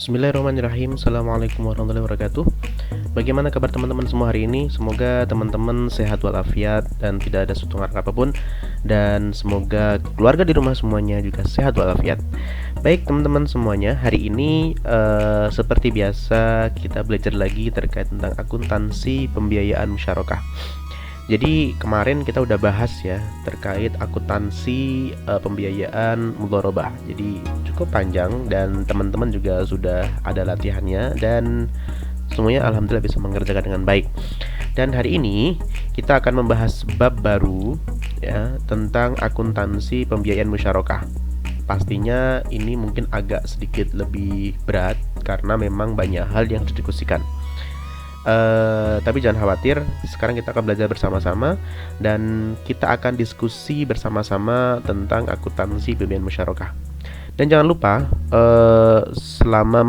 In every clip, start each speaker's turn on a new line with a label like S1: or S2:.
S1: Bismillahirrahmanirrahim. Assalamualaikum warahmatullahi wabarakatuh. Bagaimana kabar teman-teman semua hari ini? Semoga teman-teman sehat walafiat dan tidak ada suatu ngaruh apapun. Dan semoga keluarga di rumah semuanya juga sehat walafiat. Baik teman-teman semuanya, hari ini seperti biasa kita belajar lagi terkait tentang akuntansi pembiayaan musyarakah. Jadi kemarin kita udah bahas ya terkait akuntansi pembiayaan mudharabah. Jadi cukup panjang dan teman-teman juga sudah ada latihannya dan semuanya alhamdulillah bisa mengerjakan dengan baik. Dan hari ini kita akan membahas bab baru ya tentang akuntansi pembiayaan musyarakah. Pastinya ini mungkin agak sedikit lebih berat karena memang banyak hal yang didiskusikan. Tapi jangan khawatir, sekarang kita akan belajar bersama-sama dan kita akan diskusi bersama-sama tentang akuntansi pembiayaan musyarakah. Dan jangan lupa selama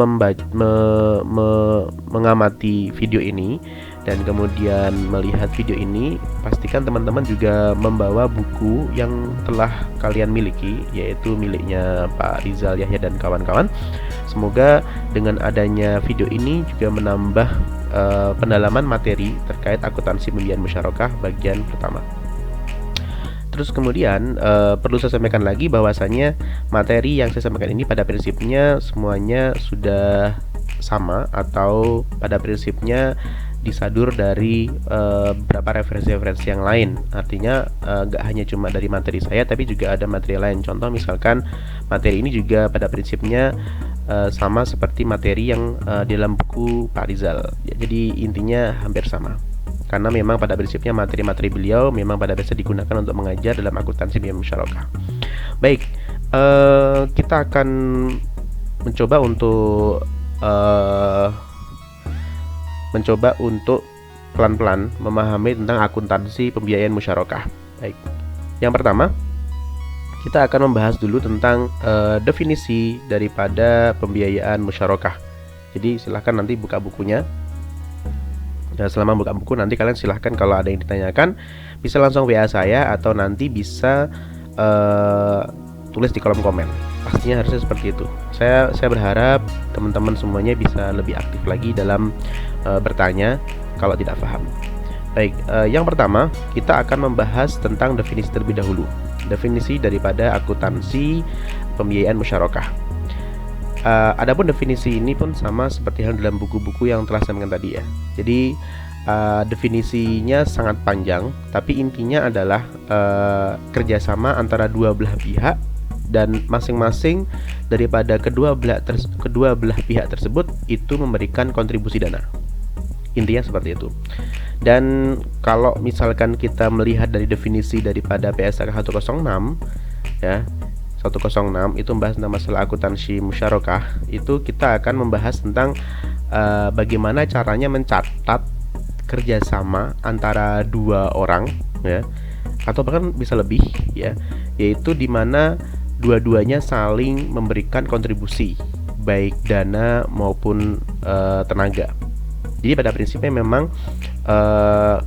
S1: mengamati video ini dan kemudian melihat video ini, pastikan teman-teman juga membawa buku yang telah kalian miliki, yaitu miliknya Pak Rizal Yahya dan kawan-kawan. Semoga dengan adanya video ini juga menambah pendalaman materi terkait akuntansi pembiayaan musyarakah bagian pertama. Terus kemudian perlu saya sampaikan lagi bahwasanya materi yang saya sampaikan ini pada prinsipnya semuanya sudah sama atau pada prinsipnya disadur dari beberapa referensi-referensi yang lain. Artinya gak hanya cuma dari materi saya, tapi juga ada materi lain. Contoh misalkan materi ini juga pada prinsipnya sama seperti materi yang di dalam buku Pak Rizal ya, jadi intinya hampir sama karena memang pada prinsipnya materi-materi beliau memang pada biasa digunakan untuk mengajar dalam akuntansi pembiayaan musyarakah. Baik, kita akan mencoba untuk pelan-pelan memahami tentang akuntansi pembiayaan musyarakah. Baik, yang pertama kita akan membahas dulu tentang definisi daripada pembiayaan musyarakah. Jadi silahkan nanti buka bukunya. Dan selama buka buku nanti kalian silahkan kalau ada yang ditanyakan bisa langsung WA saya atau nanti bisa tulis di kolom komen. Pastinya harusnya seperti itu. Saya berharap teman-teman semuanya bisa lebih aktif lagi dalam bertanya kalau tidak paham. Baik, yang pertama kita akan membahas tentang definisi terlebih dahulu. Definisi daripada akuntansi pembiayaan musyarakah. Adapun definisi ini pun sama seperti yang dalam buku-buku yang telah saya sampaikan tadi ya. Jadi definisinya sangat panjang, tapi intinya adalah kerjasama antara dua belah pihak dan masing-masing daripada kedua belah pihak tersebut itu memberikan kontribusi dana. Intinya seperti itu. Dan kalau misalkan kita melihat dari definisi daripada PSAK 106 ya, 106 itu membahas tentang masalah akuntansi musyarakah, itu kita akan membahas tentang bagaimana caranya mencatat kerjasama antara dua orang ya, atau bahkan bisa lebih ya, yaitu dimana dua-duanya saling memberikan kontribusi baik dana maupun tenaga. Jadi pada prinsipnya memang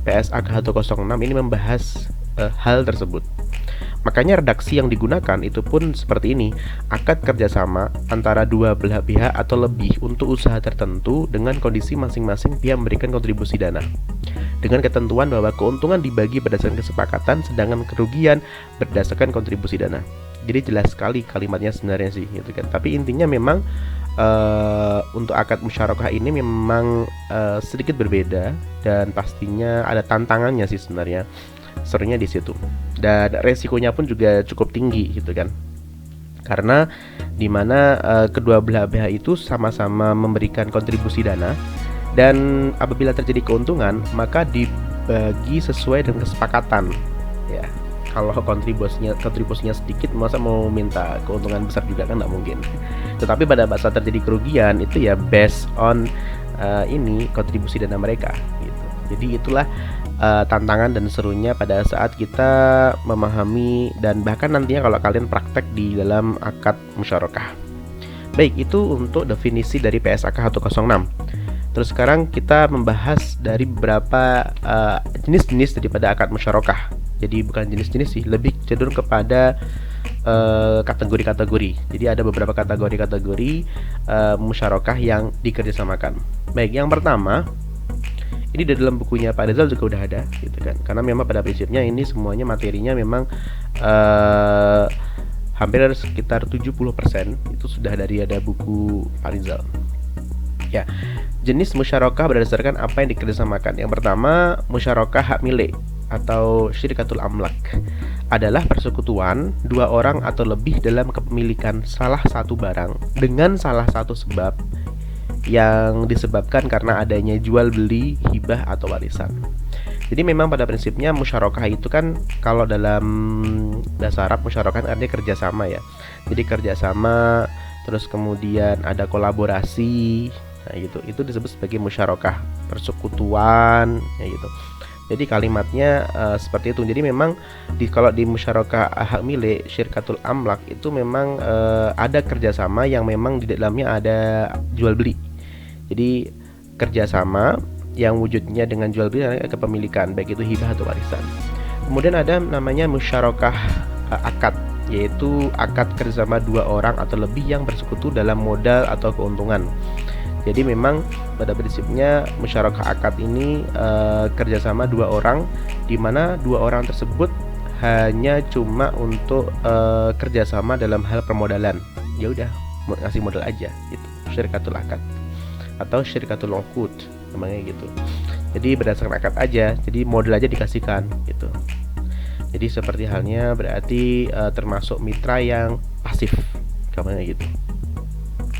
S1: PSAK 106 ini membahas hal tersebut. Makanya redaksi yang digunakan itu pun seperti ini: akad kerjasama antara dua belah pihak atau lebih untuk usaha tertentu dengan kondisi masing-masing pihak memberikan kontribusi dana dengan ketentuan bahwa keuntungan dibagi berdasarkan kesepakatan sedangkan kerugian berdasarkan kontribusi dana. Jadi jelas sekali kalimatnya sebenarnya sih gitu kan. Tapi intinya memang untuk akad musyarakah ini memang sedikit berbeda dan pastinya ada tantangannya sih sebenarnya. Serunya di situ. Dan resikonya pun juga cukup tinggi gitu kan. Karena dimana kedua belah pihak itu sama-sama memberikan kontribusi dana dan apabila terjadi keuntungan maka dibagi sesuai dengan kesepakatan ya. Kalau kontribusinya sedikit, masa mau minta keuntungan besar juga kan nggak mungkin. Tetapi pada saat terjadi kerugian itu ya based on ini kontribusi dana mereka gitu. Jadi itulah tantangan dan serunya pada saat kita memahami dan bahkan nantinya kalau kalian praktek di dalam akad musyarakah. Baik, itu untuk definisi dari PSAK 106. Terus sekarang kita membahas dari beberapa jenis-jenis daripada akad musyarakah. Jadi bukan jenis-jenis sih, lebih cenderung kepada kategori-kategori. Jadi ada beberapa kategori-kategori musyarakah yang dikerjasamakan. Baik, yang pertama ini di dalam bukunya Pak Rizal juga udah ada, gitu kan? Karena memang pada prinsipnya ini semuanya materinya memang hampir sekitar 70% itu sudah dari ada buku Pak Rizal. Ya, jenis musyarakah berdasarkan apa yang dikerjasamakan. Yang pertama, musyarakah hak milik atau syirkatul amlak adalah persekutuan dua orang atau lebih dalam kepemilikan salah satu barang dengan salah satu sebab yang disebabkan karena adanya jual beli, hibah atau warisan. Jadi memang pada prinsipnya musyarakah itu kan kalau dalam bahasa Arab musyarakah artinya kerjasama ya. Jadi kerjasama, terus kemudian ada kolaborasi, nah gitu. Itu disebut sebagai musyarakah, persekutuan, ya gitu. Jadi kalimatnya seperti itu. Jadi memang kalau di musyarakah hak milik syirkatul amlak itu memang ada kerjasama yang memang di dalamnya ada jual beli. Jadi kerjasama yang wujudnya dengan jual beli kepemilikan, baik itu hibah atau warisan. Kemudian ada namanya musyarakah akad, yaitu akad kerjasama dua orang atau lebih yang bersekutu dalam modal atau keuntungan. Jadi memang pada prinsipnya musyarakah akad ini kerjasama dua orang, di mana dua orang tersebut hanya cuma untuk kerjasama dalam hal permodalan. Ya udah ngasih modal aja, gitu. Syirkatul akad atau syirkatul uqud namanya gitu. Jadi berdasarkan akad aja, jadi modal aja dikasihkan gitu. Jadi seperti halnya berarti termasuk mitra yang pasif, namanya gitu.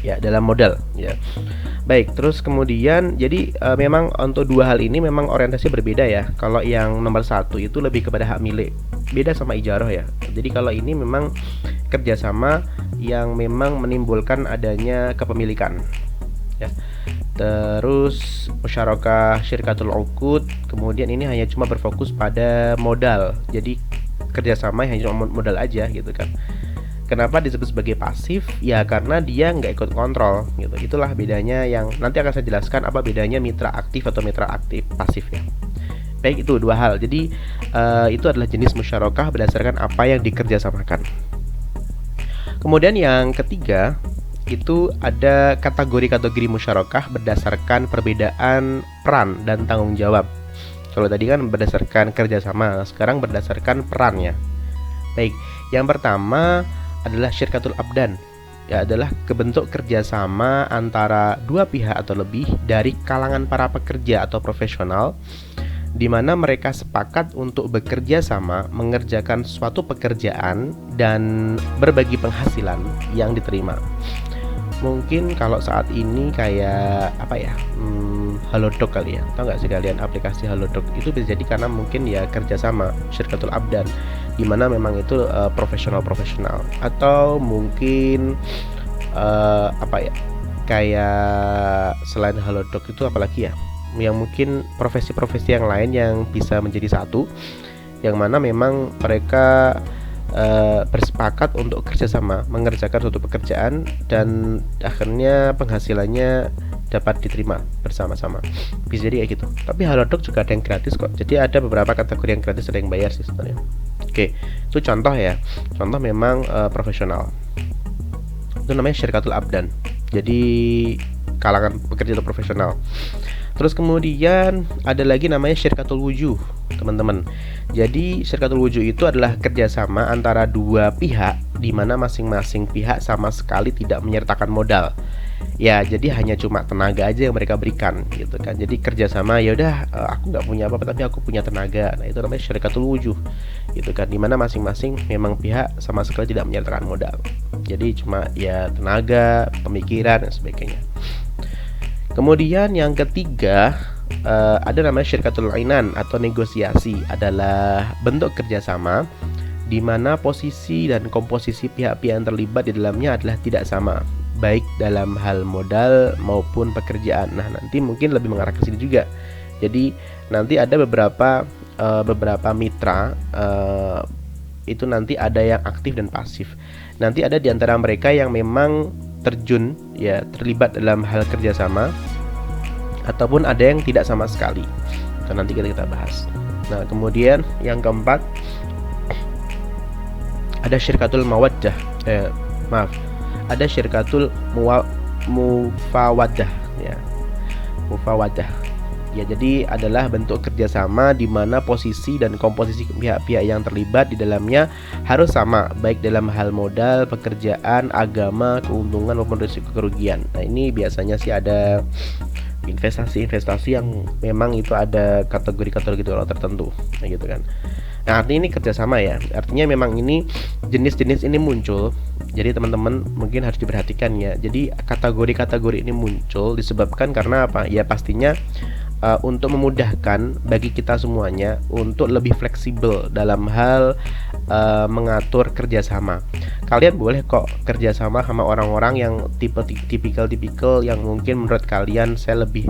S1: Ya, dalam modal ya. Baik, terus kemudian jadi memang untuk dua hal ini memang orientasi berbeda ya. Kalau yang nomor satu itu lebih kepada hak milik, beda sama ijarah ya. Jadi kalau ini memang kerjasama yang memang menimbulkan adanya kepemilikan ya. Terus musyarakah syirkatul uqud, kemudian ini hanya cuma berfokus pada modal. Jadi kerjasama hanya cuma modal aja gitu kan. Kenapa disebut sebagai pasif? Ya karena dia nggak ikut kontrol gitu. Itulah bedanya yang nanti akan saya jelaskan apa bedanya mitra aktif atau mitra aktif pasif ya. Baik, itu dua hal. Jadi itu adalah jenis musyarakah berdasarkan apa yang dikerjasamakan. Kemudian yang ketiga itu ada kategori-kategori musyarakah berdasarkan perbedaan peran dan tanggung jawab. Kalau tadi kan berdasarkan kerjasama, sekarang berdasarkan perannya. Baik, yang pertama adalah syirkatul abdan, ya adalah kebentuk kerjasama antara dua pihak atau lebih dari kalangan para pekerja atau profesional, di mana mereka sepakat untuk bekerja sama mengerjakan suatu pekerjaan dan berbagi penghasilan yang diterima. Mungkin kalau saat ini kayak apa ya, Halodoc kali ya, tahu nggak sih kalian aplikasi Halodoc? Itu bisa jadi karena mungkin ya kerjasama syirkatul abdan, dimana memang itu profesional atau mungkin apa ya, kayak selain Halodoc itu apalagi ya, yang mungkin profesi-profesi yang lain yang bisa menjadi satu, yang mana memang mereka bersepakat untuk kerjasama mengerjakan suatu pekerjaan dan akhirnya penghasilannya dapat diterima bersama-sama. Bisa jadi kayak gitu. Tapi Halodoc juga ada yang gratis kok. Jadi ada beberapa kategori yang gratis, ada yang bayar sih sebenarnya. Oke, itu contoh ya. Contoh memang profesional. Itu namanya syirkatul abdan. Jadi kalangan pekerja atau profesional. Terus kemudian ada lagi namanya syirkatul wujuh, teman-teman. Jadi syirkatul wujuh itu adalah kerjasama antara dua pihak, di mana masing-masing pihak sama sekali tidak menyertakan modal. Ya, jadi hanya cuma tenaga aja yang mereka berikan, gitu kan. Jadi kerjasama, ya udah, aku nggak punya apa-apa tapi aku punya tenaga. Nah, itu namanya syirkatul wujuh, gitu kan. Di mana masing-masing memang pihak sama sekali tidak menyertakan modal. Jadi cuma ya tenaga, pemikiran dan sebagainya. Kemudian yang ketiga ada namanya syirkatul ainan atau negosiasi, adalah bentuk kerjasama di mana posisi dan komposisi pihak-pihak yang terlibat di dalamnya adalah tidak sama, baik dalam hal modal maupun pekerjaan. Nah, nanti mungkin lebih mengarah ke sini juga. Jadi nanti ada beberapa mitra itu nanti ada yang aktif dan pasif. Nanti ada di antara mereka yang memang terjun ya, terlibat dalam hal kerjasama, ataupun ada yang tidak sama sekali. Itu nanti kita bahas. Nah, kemudian yang keempat ada syirkatul mawaddah, ada syirkatul mufawadah ya, mufawadah ya. Jadi adalah bentuk kerjasama di mana posisi dan komposisi pihak-pihak yang terlibat di dalamnya harus sama, baik dalam hal modal, pekerjaan, agama, keuntungan maupun risiko kerugian. Nah ini biasanya sih ada investasi-investasi yang memang itu ada kategori-kategori tertentu, nah gitu kan. Nah artinya ini kerjasama ya, artinya memang ini jenis-jenis ini muncul. Jadi teman-teman mungkin harus diperhatikan ya. Jadi kategori-kategori ini muncul disebabkan karena apa? Ya pastinya untuk memudahkan bagi kita semuanya untuk lebih fleksibel dalam hal mengatur kerjasama. Kalian boleh kok kerjasama sama orang-orang yang tipikal yang mungkin menurut kalian saya lebih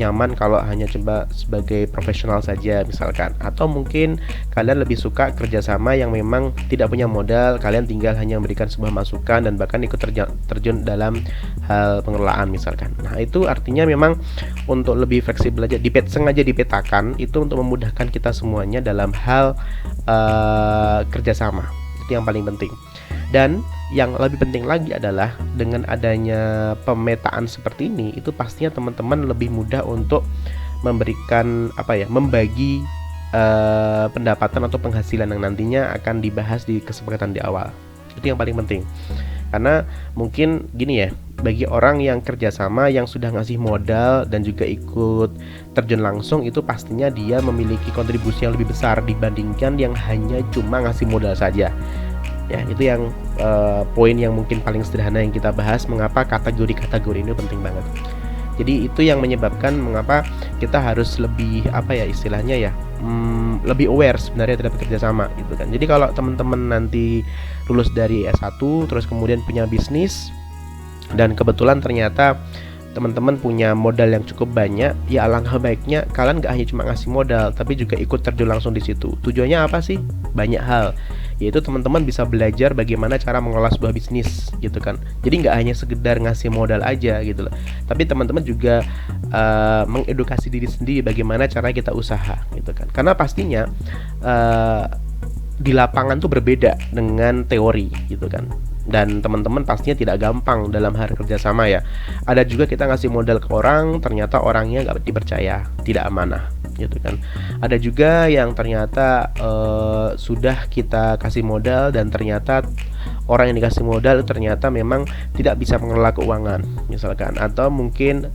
S1: nyaman kalau hanya coba sebagai profesional saja misalkan, atau mungkin kalian lebih suka kerjasama yang memang tidak punya modal, kalian tinggal hanya memberikan sebuah masukan dan bahkan ikut terjun dalam hal pengelolaan misalkan. Nah itu artinya memang untuk lebih fleksibel aja, sengaja dipetakan itu untuk memudahkan kita semuanya dalam hal kerjasama. Itu yang paling penting. Dan yang lebih penting lagi adalah dengan adanya pemetaan seperti ini, itu pastinya teman-teman lebih mudah untuk memberikan membagi pendapatan atau penghasilan yang nantinya akan dibahas di kesepakatan di awal. Itu yang paling penting. Karena mungkin gini ya, bagi orang yang kerjasama yang sudah ngasih modal dan juga ikut terjun langsung, itu pastinya dia memiliki kontribusi yang lebih besar dibandingkan yang hanya cuma ngasih modal saja. Ya, itu yang poin yang mungkin paling sederhana yang kita bahas, mengapa kategori-kategori ini penting banget. Jadi itu yang menyebabkan mengapa kita harus lebih istilahnya ya, lebih aware sebenarnya terhadap kerjasama gitu kan. Jadi kalau teman-teman nanti lulus dari S1 terus kemudian punya bisnis dan kebetulan ternyata teman-teman punya modal yang cukup banyak, ya alangkah baiknya kalian gak hanya cuma ngasih modal tapi juga ikut terjun langsung di situ. Tujuannya apa sih? Banyak hal, yaitu teman-teman bisa belajar bagaimana cara mengelola sebuah bisnis gitu kan. Jadi nggak hanya sekedar ngasih modal aja gitu loh, tapi teman-teman juga mengedukasi diri sendiri bagaimana cara kita usaha gitu kan. Karena pastinya di lapangan tuh berbeda dengan teori gitu kan. Dan teman-teman pastinya tidak gampang dalam hal kerjasama ya. Ada juga kita ngasih modal ke orang, ternyata orangnya nggak dipercaya, tidak amanah gitu kan. Ada juga yang ternyata sudah kita kasih modal dan ternyata orang yang dikasih modal ternyata memang tidak bisa mengelola keuangan misalkan, atau mungkin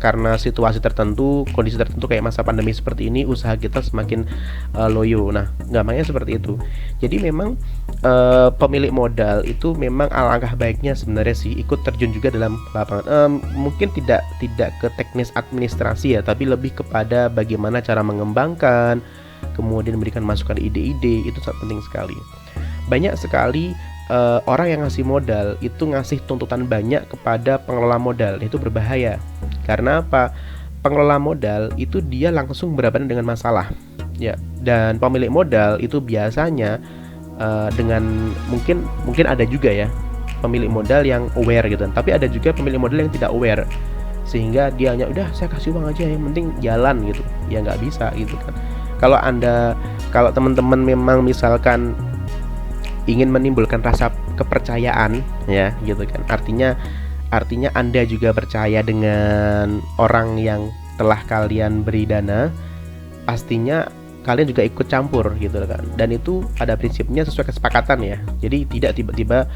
S1: karena situasi tertentu, kondisi tertentu kayak masa pandemi seperti ini, usaha kita semakin loyo. Nah, gampangnya seperti itu. Jadi memang pemilik modal itu memang alangkah baiknya sebenarnya sih ikut terjun juga dalam lapangan. Mungkin tidak ke teknis administrasi ya, tapi lebih kepada bagaimana cara mengembangkan, kemudian memberikan masukan ide-ide, itu sangat penting sekali. Banyak sekali orang yang ngasih modal itu ngasih tuntutan banyak kepada pengelola modal, itu berbahaya. Karena apa? Pengelola modal itu dia langsung berhadapan dengan masalah ya, dan pemilik modal itu biasanya dengan mungkin ada juga ya pemilik modal yang aware gitu, tapi ada juga pemilik modal yang tidak aware, sehingga dia hanya udah saya kasih uang aja yang penting jalan gitu. Ya nggak bisa gitu kan. Kalau teman-teman memang misalkan ingin menimbulkan rasa kepercayaan ya gitu kan, artinya Anda juga percaya dengan orang yang telah kalian beri dana, pastinya kalian juga ikut campur gitu kan. Dan itu pada prinsipnya sesuai kesepakatan ya. Jadi tidak tiba-tiba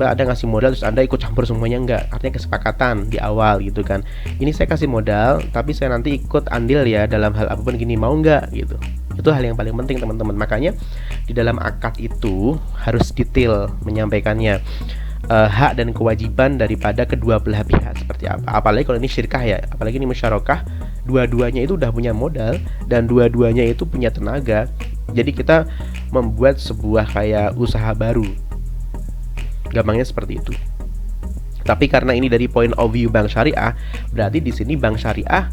S1: ada ngasih modal terus Anda ikut campur semuanya, enggak. Artinya kesepakatan di awal gitu kan. Ini saya kasih modal tapi saya nanti ikut andil ya dalam hal apapun gini, mau enggak gitu. Itu hal yang paling penting teman-teman. Makanya di dalam akad itu harus detail menyampaikannya, hak dan kewajiban daripada kedua belah pihak seperti apa. Apalagi kalau ini syirkah ya, apalagi ini musyarakah, dua-duanya itu udah punya modal dan dua-duanya itu punya tenaga. Jadi kita membuat sebuah kayak usaha baru, gampangnya seperti itu. Tapi karena ini dari point of view bank syariah, berarti di sini bank syariah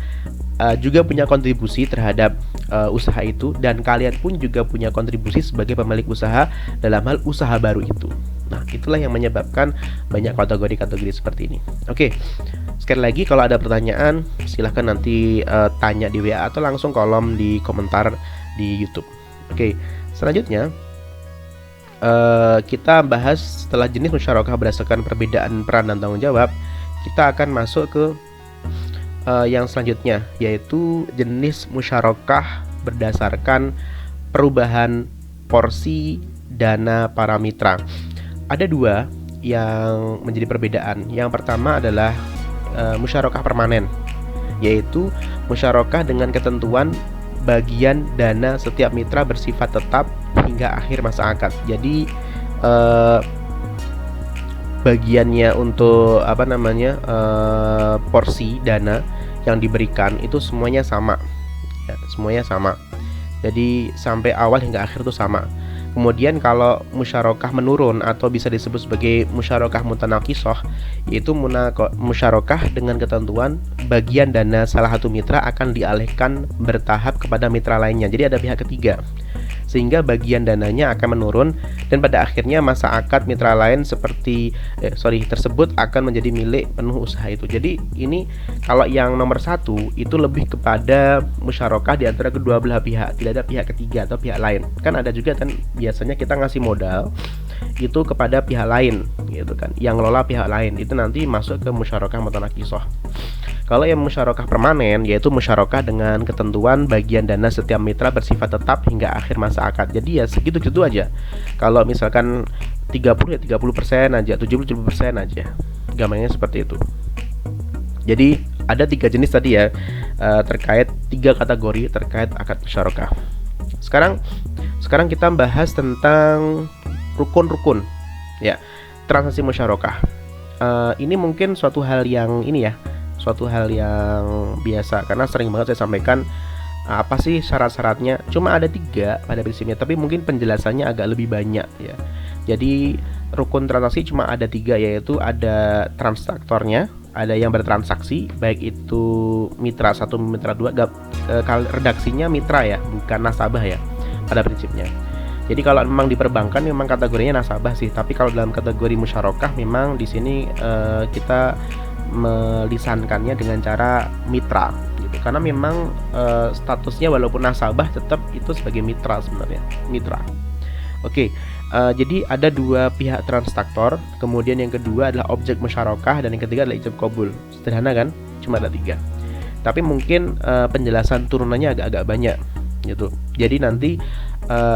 S1: juga punya kontribusi terhadap usaha itu, dan kalian pun juga punya kontribusi sebagai pemilik usaha dalam hal usaha baru itu. Nah, itulah yang menyebabkan banyak kategori-kategori seperti ini. Oke, sekali lagi kalau ada pertanyaan silahkan nanti tanya di WA atau langsung kolom di komentar di YouTube. Oke, selanjutnya kita bahas setelah jenis musyarakah berdasarkan perbedaan peran dan tanggung jawab, kita akan masuk ke yang selanjutnya, yaitu jenis musyarakah berdasarkan perubahan porsi dana para mitra. Ada dua yang menjadi perbedaan. Yang pertama adalah musyarakah permanen, yaitu musyarakah dengan ketentuan bagian dana setiap mitra bersifat tetap hingga akhir masa akad. Jadi bagiannya untuk porsi dana yang diberikan itu semuanya sama, ya, semuanya sama. Jadi sampai awal hingga akhir itu sama. Kemudian kalau musyarakah menurun atau bisa disebut sebagai musyarakah mutanaqishah, yaitu musyarakah dengan ketentuan bagian dana salah satu mitra akan dialihkan bertahap kepada mitra lainnya. Jadi ada pihak ketiga, sehingga bagian dananya akan menurun dan pada akhirnya masa akad mitra lain tersebut akan menjadi milik penuh usaha itu. Jadi ini kalau yang nomor satu itu lebih kepada musyarakah di antara kedua belah pihak, tidak ada pihak ketiga atau pihak lain. Kan ada juga kan biasanya kita ngasih modal itu kepada pihak lain gitu kan, yang ngelola pihak lain, itu nanti masuk ke musyarakah mutanaqishah. Kalau yang musyarakah permanen, yaitu musyarakah dengan ketentuan bagian dana setiap mitra bersifat tetap hingga akhir masa akad. Jadi ya segitu-gitu aja. Kalau misalkan 30 ya 30% aja, 70% aja. Gampangnya seperti itu. Jadi ada 3 jenis tadi ya, terkait 3 kategori terkait akad musyarakah. Sekarang kita bahas tentang rukun-rukun ya, transaksi musyarakah. Ini mungkin suatu hal yang biasa, karena sering banget saya sampaikan apa sih syarat-syaratnya. Cuma ada 3 pada prinsipnya, tapi mungkin penjelasannya agak lebih banyak ya. Jadi rukun transaksi cuma ada 3, yaitu ada transaktornya, ada yang bertransaksi, baik itu mitra 1, mitra 2, redaksinya mitra ya, bukan nasabah ya pada prinsipnya. Jadi kalau memang di perbankan memang kategorinya nasabah sih, tapi kalau dalam kategori musyarakah memang di sini kita melisankannya dengan cara mitra gitu. Karena memang statusnya walaupun nasabah tetap itu sebagai mitra sebenarnya, mitra. Oke, jadi ada 2 pihak transaktor, kemudian yang kedua adalah objek musyarakah, dan yang ketiga adalah ijab qabul. Sederhana kan? Cuma ada 3. Tapi mungkin penjelasan turunannya agak-agak banyak gitu. Jadi nanti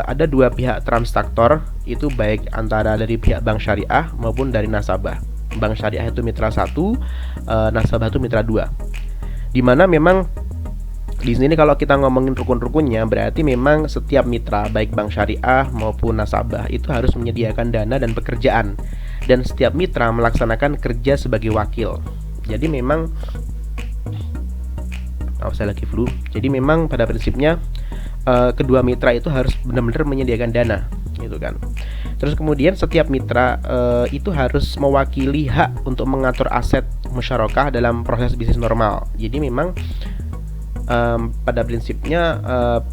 S1: ada 2 pihak transaktor, itu baik antara dari pihak bank syariah maupun dari nasabah. Bank syariah itu mitra 1, nasabah itu mitra 2. Dimana memang di sini kalau kita ngomongin rukun-rukunnya, berarti memang setiap mitra baik bank syariah maupun nasabah itu harus menyediakan dana dan pekerjaan, dan setiap mitra melaksanakan kerja sebagai wakil. Jadi memang saya lagi flu. Jadi memang pada prinsipnya kedua mitra itu harus benar-benar menyediakan dana gitu kan. Terus kemudian setiap mitra itu harus mewakili hak untuk mengatur aset musyarakah dalam proses bisnis normal. Jadi memang pada prinsipnya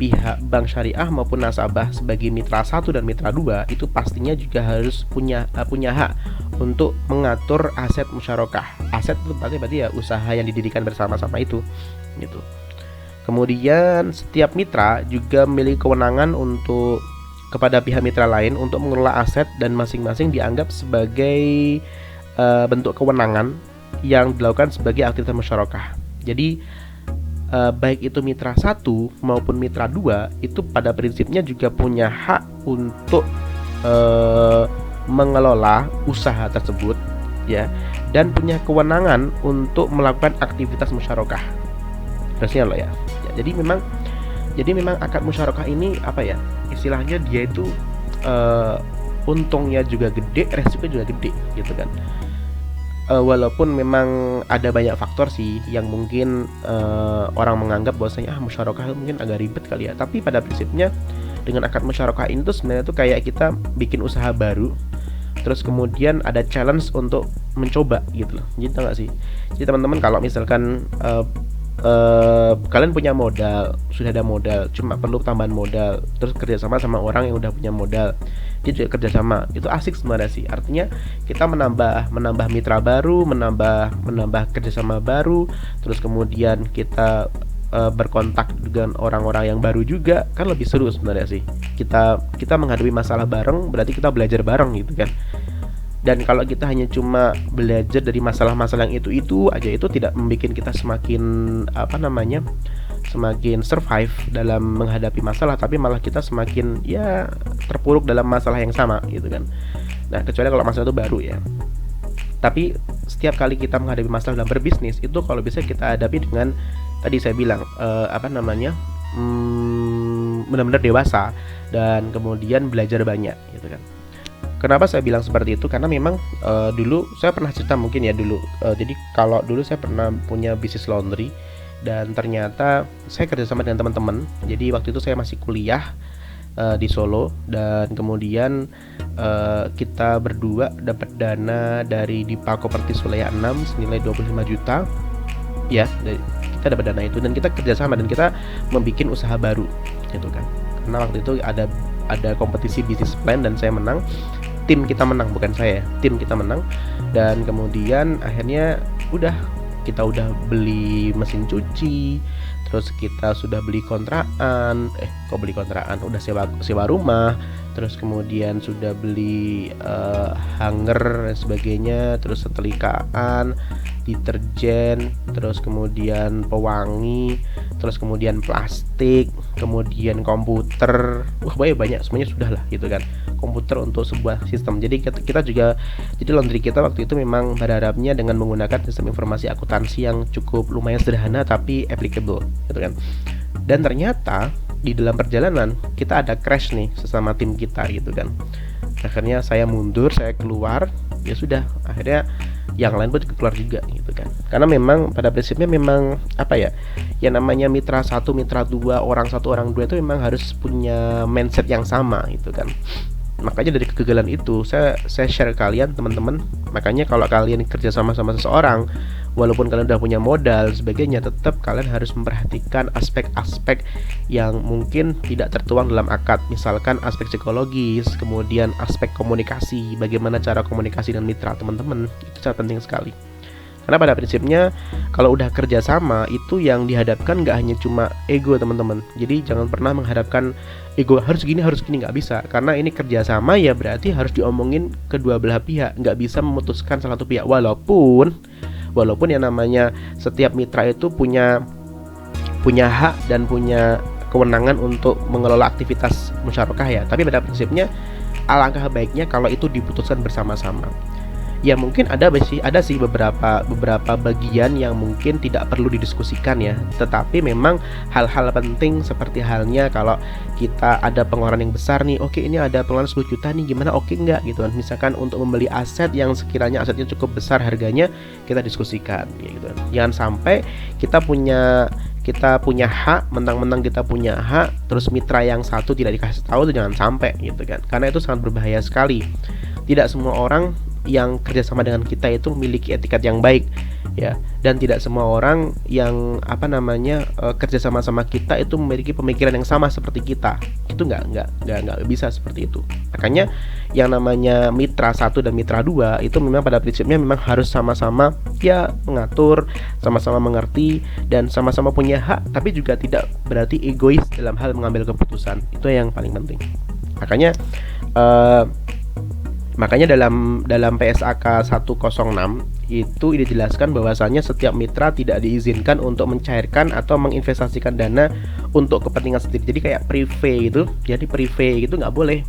S1: pihak bank syariah maupun nasabah sebagai mitra 1 dan mitra 2 itu pastinya juga harus punya hak untuk mengatur aset musyarakah. Aset itu berarti ya usaha yang didirikan bersama-sama itu gitu. Kemudian setiap mitra juga memiliki kewenangan untuk kepada pihak mitra lain untuk mengelola aset, dan masing-masing dianggap sebagai bentuk kewenangan yang dilakukan sebagai aktivitas musyarakah. Jadi baik itu mitra 1 maupun mitra 2 itu pada prinsipnya juga punya hak untuk mengelola usaha tersebut ya, dan punya kewenangan untuk melakukan aktivitas musyarakah. Terusnya loh ya. Jadi memang akad musyarakah ini apa ya, istilahnya dia itu untungnya juga gede, resiko juga gede gitu kan. Walaupun memang ada banyak faktor sih yang mungkin orang menganggap bahwasanya musyarakah mungkin agak ribet kali ya, tapi pada prinsipnya dengan akad musyarakah ini tuh sebenarnya tuh kayak kita bikin usaha baru, terus kemudian ada challenge untuk mencoba gitu loh. Jadi tahu nggak sih? Jadi teman-teman kalau misalkan kalian punya modal, sudah ada modal, cuma perlu tambahan modal, terus kerjasama sama orang yang udah punya modal, dia juga kerjasama, itu asik sebenarnya sih. Artinya kita menambah mitra baru, menambah kerjasama baru, terus kemudian kita berkontak dengan orang-orang yang baru juga, kan lebih seru sebenarnya sih. Kita menghadapi masalah bareng, berarti kita belajar bareng gitu kan. Dan kalau kita hanya cuma belajar dari masalah-masalah yang itu aja, itu tidak membuat kita semakin semakin survive dalam menghadapi masalah, tapi malah kita semakin ya terpuruk dalam masalah yang sama gitu kan. Nah, kecuali kalau masalah itu baru ya. Tapi setiap kali kita menghadapi masalah dalam berbisnis itu kalau bisa kita hadapi dengan tadi saya bilang benar-benar dewasa dan kemudian belajar banyak gitu kan. Kenapa saya bilang seperti itu? Karena memang dulu saya pernah cerita mungkin ya dulu. Jadi kalau dulu saya pernah punya bisnis laundry dan ternyata saya kerjasama dengan teman-teman. Jadi waktu itu saya masih kuliah di Solo dan kemudian kita berdua dapat dana dari Dipa Koperti Sulaya 6 senilai 25 juta. Ya, kita dapat dana itu dan kita kerjasama dan kita membuat usaha baru gitu kan. Karena waktu itu ada kompetisi bisnis plan dan saya menang. Tim kita menang, bukan saya, tim kita menang. Dan kemudian akhirnya kita udah beli mesin cuci, terus kita sudah beli kontrakan, udah sewa rumah, terus kemudian sudah beli hanger dan sebagainya, terus setelikaan, deterjen, terus kemudian pewangi, terus kemudian plastik, kemudian komputer, banyak semuanya sudah lah gitu kan, komputer untuk sebuah sistem. Jadi kita juga, jadi laundry kita waktu itu memang berharapnya dengan menggunakan sistem informasi akuntansi yang cukup lumayan sederhana tapi applicable gitu kan. Dan ternyata di dalam perjalanan kita ada crash nih sesama tim kita gitu kan. Akhirnya saya mundur, saya keluar, ya sudah, akhirnya yang lain pun keluar juga gitu kan. Karena memang pada prinsipnya memang yang namanya mitra 1, mitra 2, orang 1, orang 2 itu memang harus punya mindset yang sama gitu kan. Makanya dari kegagalan itu saya share ke kalian teman-teman. Makanya kalau kalian kerja sama seseorang, walaupun kalian udah punya modal sebagainya, tetap kalian harus memperhatikan aspek-aspek yang mungkin tidak tertuang dalam akad. Misalkan aspek psikologis, kemudian aspek komunikasi, bagaimana cara komunikasi dengan mitra teman-teman, itu sangat penting sekali. Karena pada prinsipnya kalau udah kerja sama itu yang dihadapkan nggak hanya cuma ego teman-teman. Jadi jangan pernah menghadapkan ego harus gini nggak bisa. Karena ini kerja sama ya berarti harus diomongin kedua belah pihak. Nggak bisa memutuskan salah satu pihak. Walaupun yang namanya setiap mitra itu punya hak dan punya kewenangan untuk mengelola aktivitas musyarakah ya. Tapi pada prinsipnya alangkah baiknya kalau itu diputuskan bersama-sama. Ya mungkin ada sih beberapa bagian yang mungkin tidak perlu didiskusikan ya. Tetapi memang hal-hal penting seperti halnya kalau kita ada pengeluaran yang besar nih, oke ini ada pengeluaran 10 juta nih, gimana, oke enggak gitu kan. Misalkan untuk membeli aset yang sekiranya asetnya cukup besar harganya, kita diskusikan ya gitu kan. Jangan sampai kita punya hak, mentang-mentang kita punya hak, terus mitra yang satu tidak dikasih tahu, itu jangan sampai gitu kan. Karena itu sangat berbahaya sekali. Tidak semua orang yang kerjasama dengan kita itu memiliki etikat yang baik ya, dan tidak semua orang yang kerjasama sama kita itu memiliki pemikiran yang sama seperti kita. Itu nggak bisa seperti itu. Makanya yang namanya mitra 1 dan mitra 2 itu memang pada prinsipnya memang harus sama-sama ya mengatur, sama-sama mengerti dan sama-sama punya hak, tapi juga tidak berarti egois dalam hal mengambil keputusan. Itu yang paling penting. Makanya dalam PSAK 106 itu dijelaskan bahwasanya setiap mitra tidak diizinkan untuk mencairkan atau menginvestasikan dana untuk kepentingan sendiri. Jadi kayak privé gitu. Jadi privé gitu nggak boleh.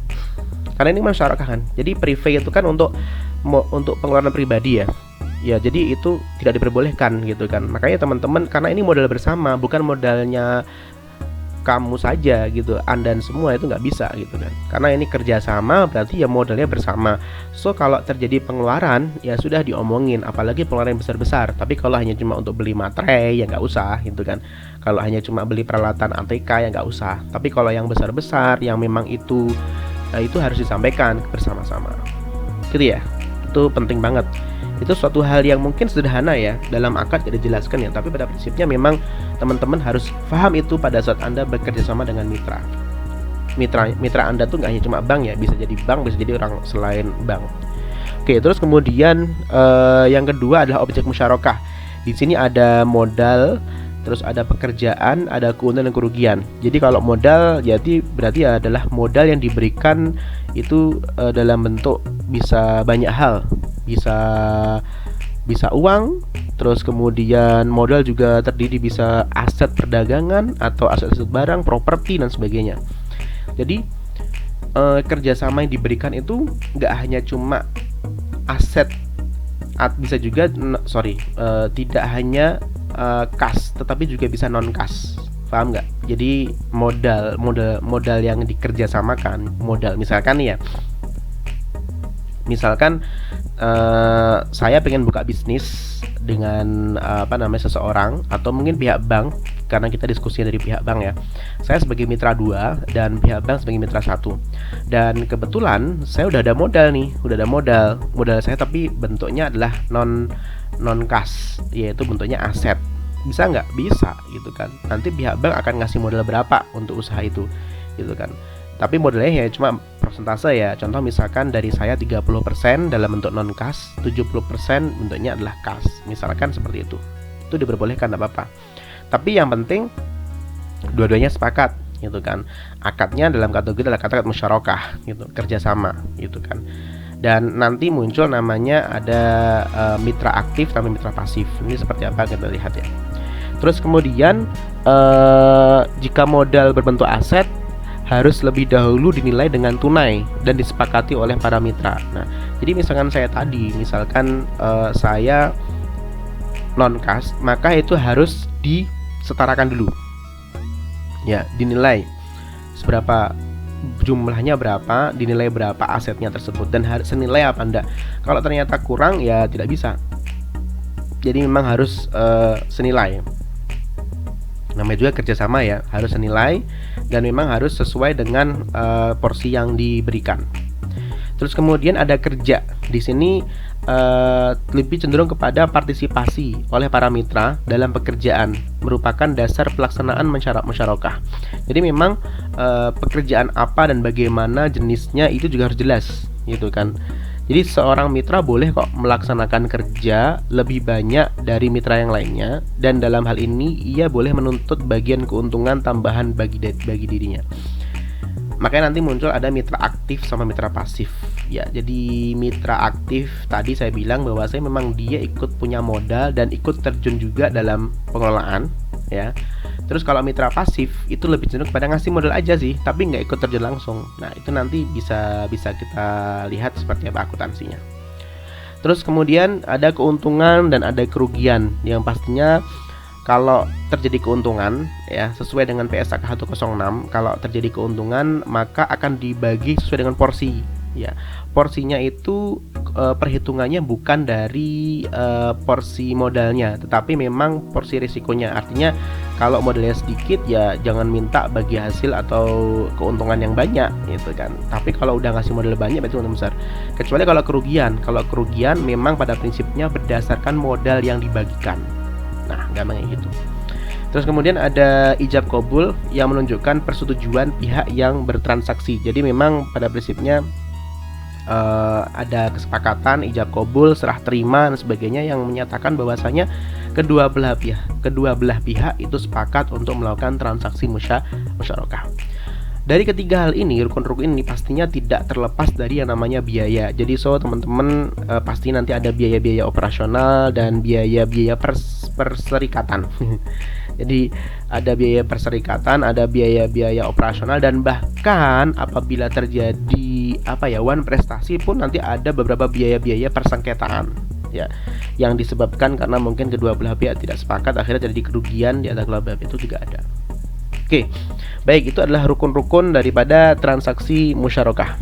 S1: Karena ini masyarakat kan. Jadi privé itu kan untuk pengeluaran pribadi ya. Ya jadi itu tidak diperbolehkan gitu kan. Makanya teman-teman, karena ini modal bersama, bukan modalnya kamu saja gitu, Anda dan semua itu nggak bisa gitu kan. Karena ini kerjasama berarti ya modalnya bersama. So kalau terjadi pengeluaran ya sudah diomongin, apalagi pengeluaran yang besar-besar. Tapi kalau hanya cuma untuk beli materai ya nggak usah gitu kan. Kalau hanya cuma beli peralatan ATK ya nggak usah. Tapi kalau yang besar-besar yang memang itu harus disampaikan bersama-sama gitu ya. Itu penting banget. Itu suatu hal yang mungkin sederhana ya, dalam akad tidak dijelaskan ya, tapi pada prinsipnya memang teman-teman harus paham itu pada saat Anda bekerja sama dengan mitra Anda tuh nggak hanya cuma bank ya, bisa jadi bank, bisa jadi orang selain bank. Oke, terus kemudian yang kedua adalah objek musyarakah. Di sini ada modal, terus ada pekerjaan, ada keuntungan dan kerugian. Jadi kalau modal jadi berarti adalah modal yang diberikan itu dalam bentuk bisa banyak hal, bisa uang, terus kemudian modal juga terdiri bisa aset perdagangan atau aset-aset barang, properti dan sebagainya. Jadi kerjasama yang diberikan itu nggak hanya cuma aset, bisa juga tidak hanya kas, tetapi juga bisa non kas. Paham nggak? Jadi modal yang dikerjasamakan, modal misalkan nih ya, misalkan saya pengen buka bisnis dengan seseorang atau mungkin pihak bank, karena kita diskusi dari pihak bank ya. Saya sebagai mitra 2 dan pihak bank sebagai mitra 1. Dan kebetulan saya udah ada modal nih, modal saya tapi bentuknya adalah non kas, yaitu bentuknya aset. Bisa nggak? Bisa gitu kan. Nanti pihak bank akan ngasih modal berapa untuk usaha itu gitu kan. Tapi modalnya ya cuma persentase ya. Contoh misalkan dari saya 30% dalam bentuk non kas, 70% bentuknya adalah kas. Misalkan seperti itu. Itu diperbolehkan, enggak apa-apa. Tapi yang penting dua-duanya sepakat gitu kan. Akadnya dalam kategori adalah akad musyarakah gitu, kerjasama gitu kan. Dan nanti muncul namanya ada mitra aktif sama mitra pasif. Ini seperti apa kita lihat ya. Terus kemudian jika modal berbentuk aset harus lebih dahulu dinilai dengan tunai dan disepakati oleh para mitra. Nah, jadi misalkan saya non kas, maka itu harus disetarakan dulu. Ya, dinilai seberapa jumlahnya, berapa, dinilai berapa asetnya tersebut dan harus senilai apa enggak. Kalau ternyata kurang ya tidak bisa. Jadi memang harus senilai. Namanya juga kerjasama ya, harus senilai dan memang harus sesuai dengan porsi yang diberikan. Terus kemudian ada kerja. Di sini lebih cenderung kepada partisipasi oleh para mitra dalam pekerjaan, merupakan dasar pelaksanaan musyarakah. Jadi memang pekerjaan apa dan bagaimana jenisnya itu juga harus jelas, gitu kan. Jadi seorang mitra boleh kok melaksanakan kerja lebih banyak dari mitra yang lainnya, dan dalam hal ini ia boleh menuntut bagian keuntungan tambahan bagi dirinya. Makanya nanti muncul ada mitra aktif sama mitra pasif. Ya, jadi mitra aktif tadi saya bilang bahwa saya memang dia ikut punya modal dan ikut terjun juga dalam pengelolaan, ya. Terus kalau mitra pasif itu lebih cenderung kepada ngasih modal aja sih, tapi nggak ikut terjun langsung. Nah, itu nanti bisa kita lihat seperti apa akuntansinya. Terus kemudian ada keuntungan dan ada kerugian, yang pastinya kalau terjadi keuntungan ya sesuai dengan PSAK 106, kalau terjadi keuntungan maka akan dibagi sesuai dengan porsi. Ya, porsinya itu perhitungannya bukan dari porsi modalnya, tetapi memang porsi risikonya. Artinya kalau modalnya sedikit ya jangan minta bagi hasil atau keuntungan yang banyak gitu kan. Tapi kalau udah ngasih modal banyak berarti untung besar. Kecuali kalau kerugian memang pada prinsipnya berdasarkan modal yang dibagikan. Nah, gampangnya gitu. Terus kemudian ada ijab qabul yang menunjukkan persetujuan pihak yang bertransaksi. Jadi memang pada prinsipnya ada kesepakatan ijab qabul, serah terima dan sebagainya yang menyatakan bahwasanya kedua belah pihak itu sepakat untuk melakukan transaksi musyarakah. Dari ketiga hal ini, rukun-rukun ini pastinya tidak terlepas dari yang namanya biaya. Jadi teman-teman pasti nanti ada biaya-biaya operasional dan biaya-biaya perserikatan. Jadi ada biaya perserikatan, ada biaya-biaya operasional, dan bahkan apabila terjadi one prestasi pun nanti ada beberapa biaya-biaya persengketaan ya, yang disebabkan karena mungkin kedua belah pihak tidak sepakat, akhirnya terjadi kerugian di antara kedua belah pihak, itu juga ada. Oke, baik, itu adalah rukun-rukun daripada transaksi musyarakah.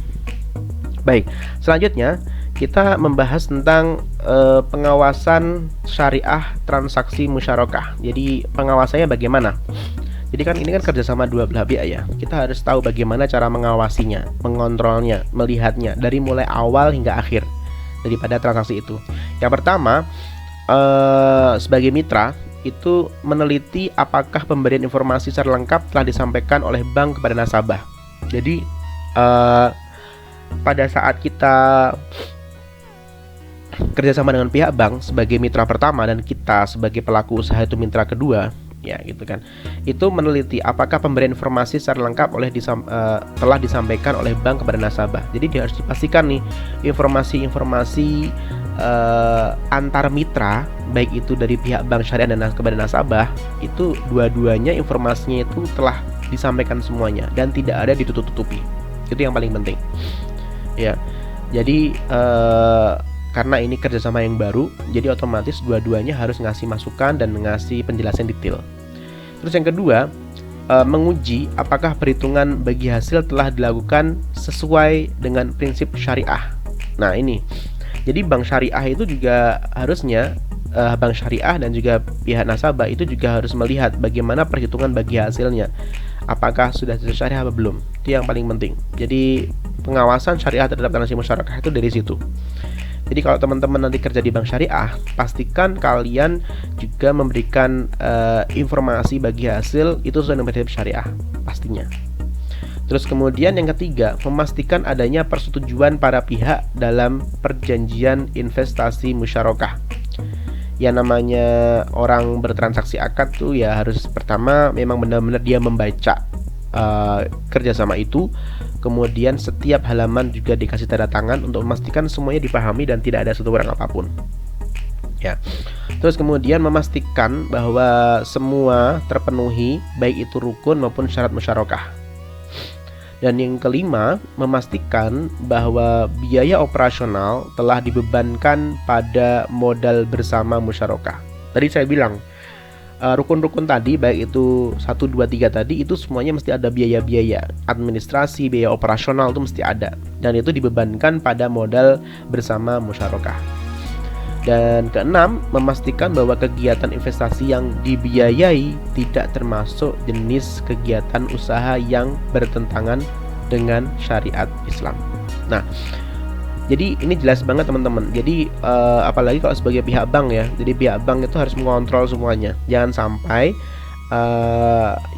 S1: Baik, selanjutnya kita membahas tentang pengawasan syariah transaksi musyarakah. Jadi pengawasannya bagaimana? Jadi kan ini kan kerjasama dua belah pihak ya. Kita harus tahu bagaimana cara mengawasinya, mengontrolnya, melihatnya dari mulai awal hingga akhir daripada transaksi itu. Yang pertama, sebagai mitra itu meneliti apakah pemberian informasi secara lengkap telah disampaikan oleh bank kepada nasabah. Jadi pada saat kita kerjasama dengan pihak bank sebagai mitra pertama dan kita sebagai pelaku usaha itu mitra kedua, ya gitu kan. Itu meneliti apakah pemberian informasi secara lengkap telah disampaikan oleh bank kepada nasabah. Jadi dia harus dipastikan nih informasi-informasi antar mitra, baik itu dari pihak bank syariah dan kepada nasabah, itu dua-duanya informasinya itu telah disampaikan semuanya dan tidak ada ditutup-tutupi. Itu yang paling penting ya. Jadi karena ini kerjasama yang baru, jadi otomatis dua-duanya harus ngasih masukan dan ngasih penjelasan detail. Terus yang kedua, menguji apakah perhitungan bagi hasil telah dilakukan sesuai dengan prinsip syariah. Nah ini, jadi bank syariah itu juga harusnya bank syariah dan juga pihak nasabah itu juga harus melihat bagaimana perhitungan bagi hasilnya, apakah sudah sesuai syariah atau belum. Itu yang paling penting. Jadi pengawasan syariah terhadap transaksi musyarakah itu dari situ. Jadi kalau teman-teman nanti kerja di bank syariah, pastikan kalian juga memberikan informasi bagi hasil itu sesuai dengan prinsip syariah pastinya. Terus kemudian yang ketiga, memastikan adanya persetujuan para pihak dalam perjanjian investasi musyarakah. Ya namanya orang bertransaksi akad tuh ya harus pertama memang benar-benar dia membaca kerjasama itu. Kemudian setiap halaman juga dikasih tanda tangan untuk memastikan semuanya dipahami dan tidak ada satu barang apapun. Ya. Terus kemudian memastikan bahwa semua terpenuhi baik itu rukun maupun syarat musyarakah. Dan yang kelima, memastikan bahwa biaya operasional telah dibebankan pada modal bersama musyarakah. Tadi saya bilang rukun-rukun tadi baik itu 1, 2, 3 tadi itu semuanya mesti ada biaya-biaya administrasi, biaya operasional itu mesti ada, dan itu dibebankan pada modal bersama musyarakah. Dan keenam, memastikan bahwa kegiatan investasi yang dibiayai tidak termasuk jenis kegiatan usaha yang bertentangan dengan syariat Islam. Nah, jadi ini jelas banget teman-teman. Jadi apalagi kalau sebagai pihak bank ya. Jadi pihak bank itu harus mengontrol semuanya. Jangan sampai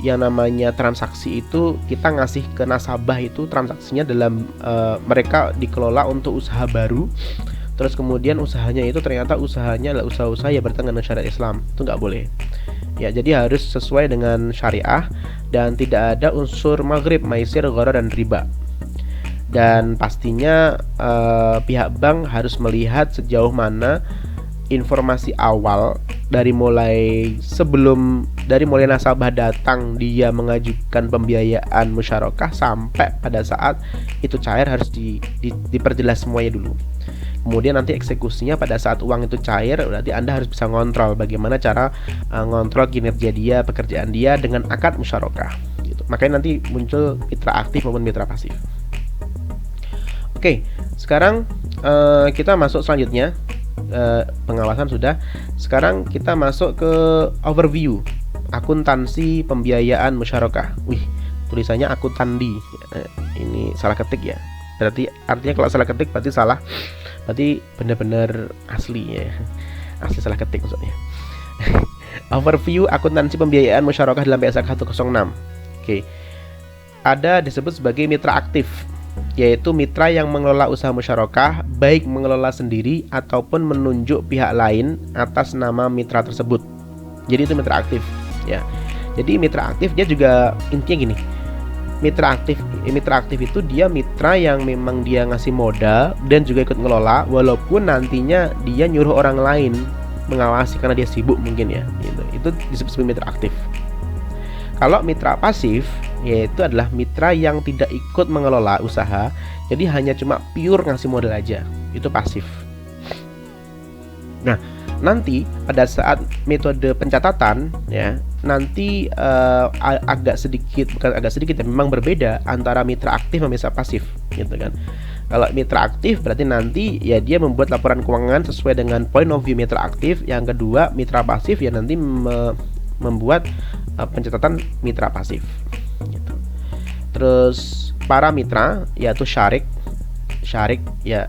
S1: yang namanya transaksi itu kita ngasih ke nasabah itu transaksinya dalam mereka dikelola untuk usaha baru. Terus kemudian usahanya itu ternyata usahanya adalah usaha-usaha yang bertentangan dengan syariat Islam. Itu nggak boleh. Ya, jadi harus sesuai dengan syariah dan tidak ada unsur maghrib, maisir, gharar dan riba. Dan pastinya pihak bank harus melihat sejauh mana informasi awal dari mulai nasabah datang dia mengajukan pembiayaan musyarakah sampai pada saat itu cair harus diperjelas semuanya dulu. Kemudian nanti eksekusinya pada saat uang itu cair, berarti Anda harus bisa ngontrol bagaimana cara ngontrol kinerja dia, pekerjaan dia dengan akad musyarakah gitu. Makanya nanti muncul mitra aktif maupun mitra pasif. Oke, sekarang kita masuk selanjutnya. Pengawasan sudah. Sekarang kita masuk ke overview akuntansi pembiayaan musyarakah. Wih, tulisannya akuntandi. Ini salah ketik ya. Berarti artinya kalau salah ketik berarti salah. Berarti benar-benar asli ya. Asli salah ketik maksudnya. Overview akuntansi pembiayaan musyarakah dalam PSAK 106. Oke. Ada disebut sebagai mitra aktif, yaitu mitra yang mengelola usaha musyarakah, baik mengelola sendiri ataupun menunjuk pihak lain atas nama mitra tersebut. Jadi itu mitra aktif ya. Jadi mitra aktif dia juga intinya gini. Mitra aktif itu dia mitra yang memang dia ngasih modal dan juga ikut ngelola, walaupun nantinya dia nyuruh orang lain mengawasi karena dia sibuk mungkin ya gitu. Itu disebut sebagai mitra aktif. Kalau mitra pasif yaitu adalah mitra yang tidak ikut mengelola usaha, jadi hanya cuma pure ngasih modal aja. Itu pasif. Nah, nanti pada saat metode pencatatan ya, nanti agak sedikit memang berbeda antara mitra aktif dan mitra pasif gitu kan. Kalau mitra aktif berarti nanti ya dia membuat laporan keuangan sesuai dengan point of view mitra aktif. Yang kedua, mitra pasif ya nanti membuat pencatatan mitra pasif gitu. Terus para mitra yaitu syarik ya,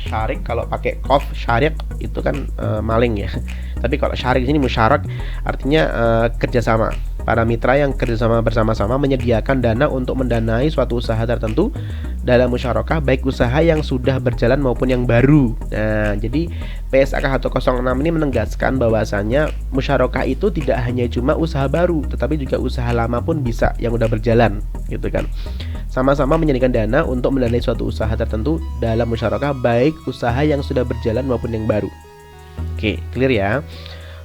S1: syarik kalau pakai qaf syarik itu kan maling ya. Tapi kalau syarik ini musyarak artinya kerjasama para mitra yang kerjasama bersama-sama menyediakan dana untuk mendanai suatu usaha tertentu dalam musyarakah, baik usaha yang sudah berjalan maupun yang baru. Nah, jadi PSAK 106 ini menegaskan bahwasanya musyarakah itu tidak hanya cuma usaha baru, tetapi juga usaha lama pun bisa yang udah berjalan, gitu kan. Sama-sama menyediakan dana untuk mendanai suatu usaha tertentu dalam musyarakah, baik usaha yang sudah berjalan maupun yang baru. Oke, clear ya.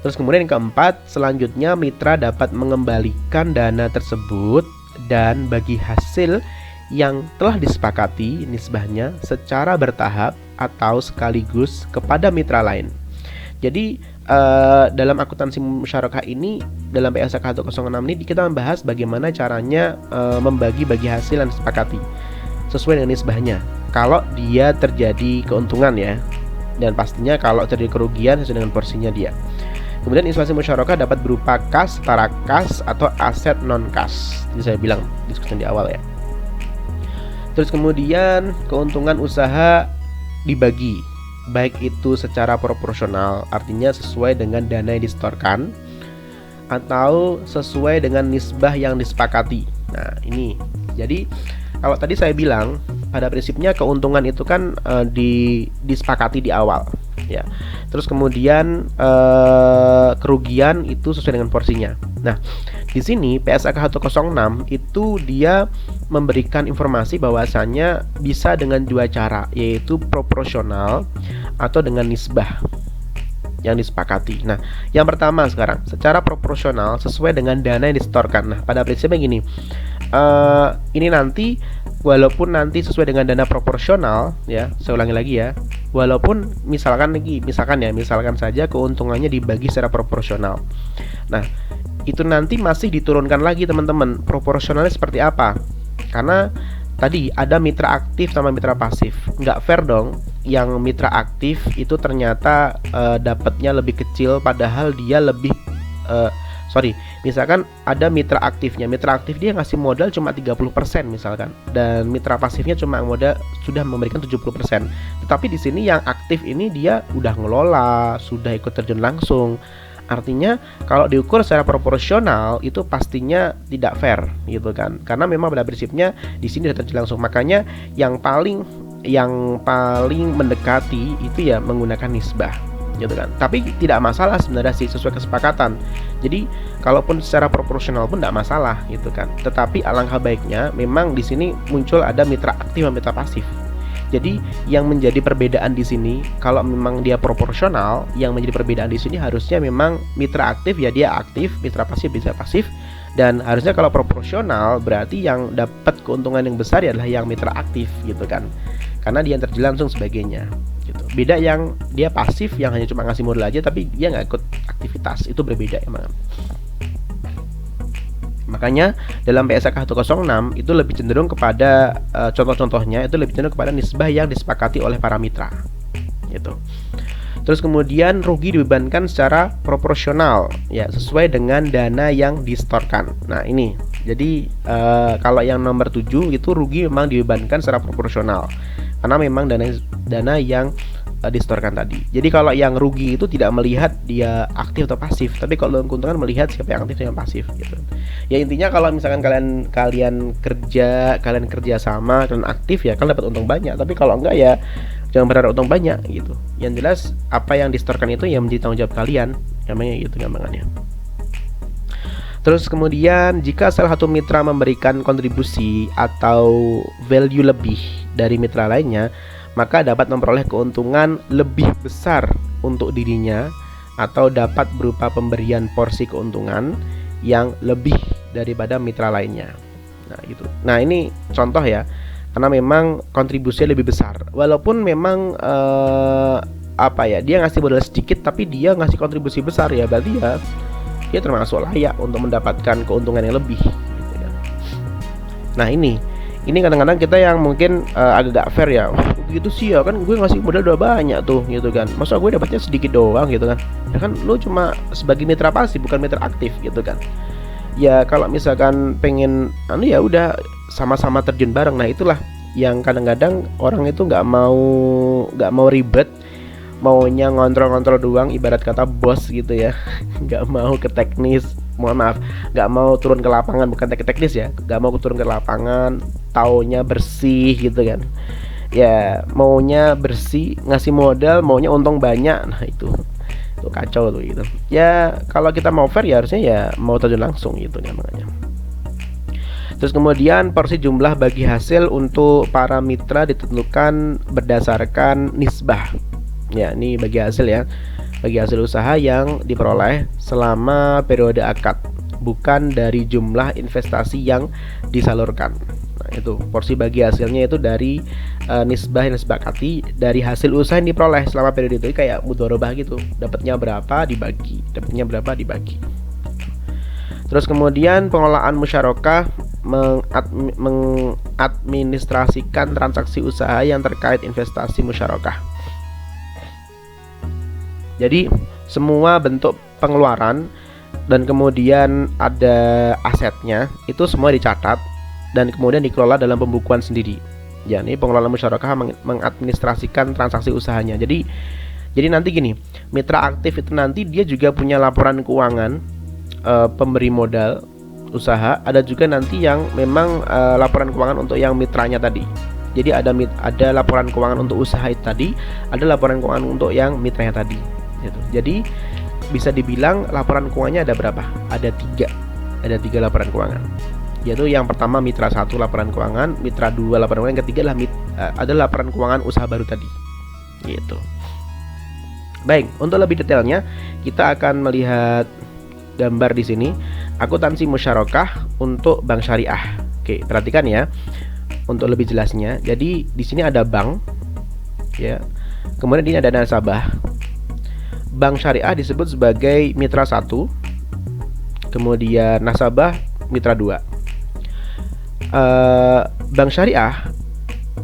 S1: Terus kemudian yang keempat, selanjutnya mitra dapat mengembalikan dana tersebut dan bagi hasil yang telah disepakati nisbahnya secara bertahap atau sekaligus kepada mitra lain. Jadi dalam akuntansi musyarakah ini, dalam PSAK 106 ini kita membahas bagaimana caranya membagi hasil yang disepakati sesuai dengan nisbahnya. Kalau dia terjadi keuntungan ya, dan pastinya kalau terjadi kerugian sesuai dengan porsinya dia. Kemudian instruksi musyarakah dapat berupa kas, setara kas, atau aset non kas. Jadi saya bilang diskusi di awal ya. Terus kemudian keuntungan usaha dibagi, baik itu secara proporsional, artinya sesuai dengan dana yang disetorkan, atau sesuai dengan nisbah yang disepakati. Nah ini, jadi kalau tadi saya bilang pada prinsipnya keuntungan itu kan disepakati di awal ya. Terus kemudian kerugian itu sesuai dengan porsinya. Nah, di sini PSAK 106 itu dia memberikan informasi bahwasannya bisa dengan dua cara, yaitu proporsional atau dengan nisbah yang disepakati. Nah, yang pertama sekarang secara proporsional sesuai dengan dana yang disetorkan. Nah, pada prinsipnya gini, ini nanti walaupun nanti sesuai dengan dana proporsional ya, saya ulangi lagi ya, walaupun misalkan saja keuntungannya dibagi secara proporsional. Nah, itu nanti masih diturunkan lagi teman-teman, proporsionalnya seperti apa? Karena tadi ada mitra aktif sama mitra pasif. Nggak fair dong yang mitra aktif itu ternyata dapatnya lebih kecil padahal dia lebih misalkan ada mitra aktifnya. Mitra aktif dia ngasih modal cuma 30% misalkan, dan mitra pasifnya cuma modal sudah memberikan 70%. Tetapi di sini yang aktif ini dia udah ngelola, sudah ikut terjun langsung. Artinya kalau diukur secara proporsional itu pastinya tidak fair gitu kan. Karena memang pada prinsipnya di sini sudah terjun langsung. Makanya yang paling mendekati itu ya menggunakan nisbah gitu kan. Tapi tidak masalah sebenarnya sih, sesuai kesepakatan. Jadi kalaupun secara proporsional pun tidak masalah gitu kan. Tetapi alangkah baiknya memang di sini muncul ada mitra aktif dan mitra pasif. Jadi yang menjadi perbedaan di sini kalau memang dia proporsional, yang menjadi perbedaan di sini harusnya memang mitra aktif ya dia aktif, mitra pasif bisa pasif. Dan harusnya kalau proporsional berarti yang dapat keuntungan yang besar adalah yang mitra aktif gitu kan. Karena dia yang terjun langsung sebagainya gitu. Beda yang dia pasif yang hanya cuma ngasih modal aja tapi dia nggak ikut aktivitas, itu berbeda emang. Makanya dalam PSAK 106 itu lebih cenderung kepada contoh-contohnya itu lebih cenderung kepada nisbah yang disepakati oleh para mitra gitu. Terus kemudian rugi dibebankan secara proporsional ya, sesuai dengan dana yang disetorkan. Nah ini jadi kalau yang nomor 7 itu rugi memang dibebankan secara proporsional karena memang dana yang disetorkan tadi. Jadi kalau yang rugi itu tidak melihat dia aktif atau pasif, tapi kalau keuntungan melihat siapa yang aktif dan yang pasif gitu. Ya intinya kalau misalkan kalian kerja sama dan aktif ya kalian dapat untung banyak, tapi kalau enggak ya jangan berharap untung banyak gitu. Yang jelas apa yang disetorkan itu yang menjadi tanggung jawab kalian, namanya gitu gampangannya. Terus kemudian jika salah satu mitra memberikan kontribusi atau value lebih dari mitra lainnya, maka dapat memperoleh keuntungan lebih besar untuk dirinya atau dapat berupa pemberian porsi keuntungan yang lebih daripada mitra lainnya. Nah, gitu. Nah, ini contoh ya. Karena memang kontribusinya lebih besar. Walaupun memang dia ngasih modal sedikit tapi dia ngasih kontribusi besar ya, berarti ya dia termasuk layak untuk mendapatkan keuntungan yang lebih gitu ya. Nah, ini kadang-kadang kita yang mungkin agak gak fair ya. Begitu sih ya, kan gue ngasih modal udah banyak tuh gitu kan, masa gue dapatnya sedikit doang gitu kan. Ya kan lu cuma sebagai mitra pasif bukan mitra aktif gitu kan. Ya kalau misalkan pengen ya udah sama-sama terjun bareng. Nah itulah yang kadang-kadang orang itu nggak mau ribet, maunya ngontrol doang, ibarat kata bos gitu ya. Nggak mau ke teknis, mohon maaf, nggak mau turun ke lapangan, bukan teknis ya, nggak mau turun ke lapangan, taunya bersih gitu kan. Ya maunya bersih, ngasih modal, maunya untung banyak, nah itu kacau tuh gitu. Ya kalau kita mau fair ya harusnya ya mau terjun langsung gitu kan makanya. Terus kemudian porsi jumlah bagi hasil untuk para mitra ditentukan berdasarkan nisbah. Ya, ini bagi hasil ya. Bagi hasil usaha yang diperoleh selama periode akad, bukan dari jumlah investasi yang disalurkan. Nah, itu porsi bagi hasilnya itu dari nisbah yang disepakati dari hasil usaha yang diperoleh selama periode itu. Kayak mudharabah gitu. Dapatnya berapa dibagi, dapatnya berapa dibagi. Terus kemudian pengelolaan musyarakah mengadministrasikan transaksi usaha yang terkait investasi musyarakah. Jadi semua bentuk pengeluaran dan kemudian ada asetnya itu semua dicatat dan kemudian dikelola dalam pembukuan sendiri. Ya, ini pengelolaan musyarakah mengadministrasikan transaksi usahanya. Jadi nanti gini, mitra aktif itu nanti dia juga punya laporan keuangan pemberi modal usaha, ada juga nanti yang memang laporan keuangan untuk yang mitranya tadi. Jadi ada laporan keuangan untuk usaha itu tadi, ada laporan keuangan untuk yang mitranya tadi gitu. Jadi bisa dibilang laporan keuangannya ada berapa? Ada tiga laporan keuangan, yaitu yang pertama mitra 1 laporan keuangan, mitra 2 laporan keuangan, yang ketiga ada laporan keuangan usaha baru tadi gitu. Baik, untuk lebih detailnya kita akan melihat gambar di sini, akuntansi musyarakah untuk bank syariah. Oke, perhatikan ya untuk lebih jelasnya. Jadi di sini ada bank, ya. Kemudian ini ada nasabah. Bank syariah disebut sebagai mitra 1, kemudian nasabah mitra 2. Bank syariah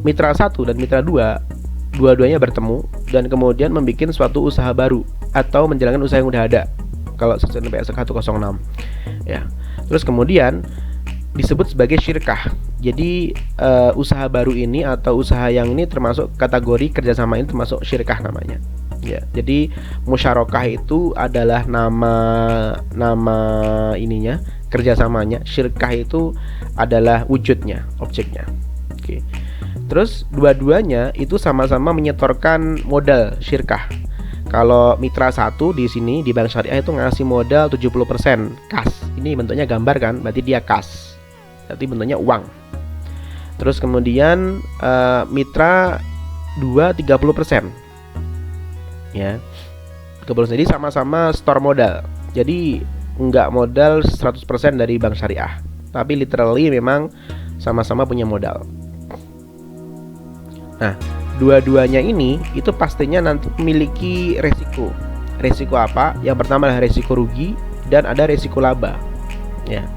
S1: mitra 1 dan mitra 2 dua-duanya bertemu dan kemudian membuat suatu usaha baru atau menjalankan usaha yang udah ada. Kalau sesuai PSK 106 ya. Terus kemudian disebut sebagai syirkah. Jadi usaha baru ini atau usaha yang ini termasuk kategori kerjasama, ini termasuk syirkah namanya ya. Jadi musyarakah itu adalah nama ininya, kerjasamanya. Syirkah itu adalah wujudnya, objeknya. Oke. Terus dua-duanya itu sama-sama menyetorkan modal syirkah. Kalau mitra 1 di sini di bank syariah itu ngasih modal 70% kas. Ini bentuknya gambar kan, berarti dia kas. Berarti bentuknya uang. Terus kemudian mitra 2 30%. Ya. 30%. Jadi sama-sama store modal. Jadi enggak modal 100% dari bank syariah, tapi literally memang sama-sama punya modal. Nah, dua-duanya ini itu pastinya nanti memiliki resiko. Resiko apa? Yang pertama adalah resiko rugi dan ada resiko laba. Ya.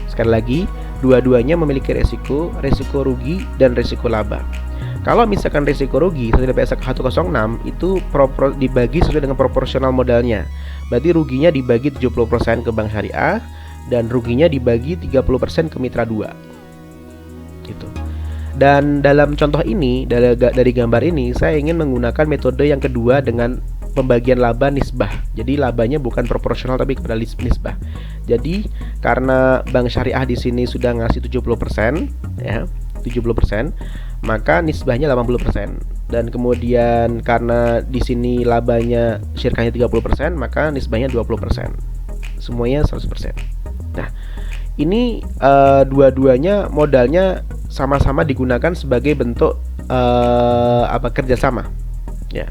S1: Sekali lagi, dua-duanya memiliki resiko rugi dan resiko laba. Kalau misalkan resiko rugi sesuai dengan PSK 106 itu dibagi sesuai dengan proporsional modalnya. Berarti ruginya dibagi 70% ke bank syariah dan ruginya dibagi 30% ke mitra 2. Gitu. Dan dalam contoh ini, dari gambar ini, saya ingin menggunakan metode yang kedua dengan pembagian laba nisbah. Jadi labanya bukan proporsional tapi kepada nisbah. Jadi karena bank syariah di sini sudah ngasih 70%, ya, 70%, maka nisbahnya 80%. Dan kemudian karena di sini labanya syirkahnya 30%, maka nisbahnya 20%. Semuanya 100%. Nah, ini dua-duanya modalnya sama-sama digunakan sebagai bentuk kerjasama ya.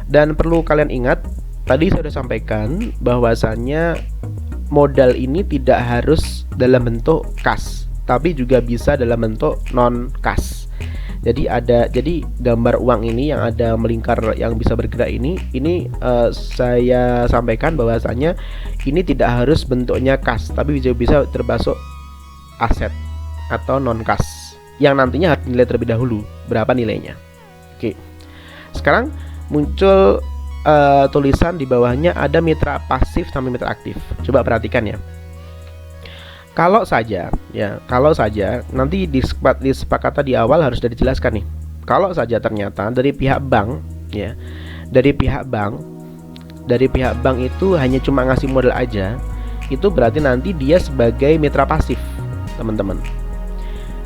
S1: Dan perlu kalian ingat, tadi saya sudah sampaikan bahwasannya modal ini tidak harus dalam bentuk kas, tapi juga bisa dalam bentuk non kas. Jadi gambar uang ini yang ada melingkar yang bisa bergerak ini saya sampaikan bahwasannya ini tidak harus bentuknya kas, tapi bisa termasuk aset atau non kas yang nantinya harus dinilai terlebih dahulu berapa nilainya. Oke. Sekarang muncul tulisan di bawahnya ada mitra pasif sampai mitra aktif. Coba perhatikan ya. Kalau saja nanti disepakatan di awal harus sudah dijelaskan nih. Kalau saja ternyata dari pihak bank dari pihak bank itu hanya cuma ngasih modal aja, itu berarti nanti dia sebagai mitra pasif, teman-teman.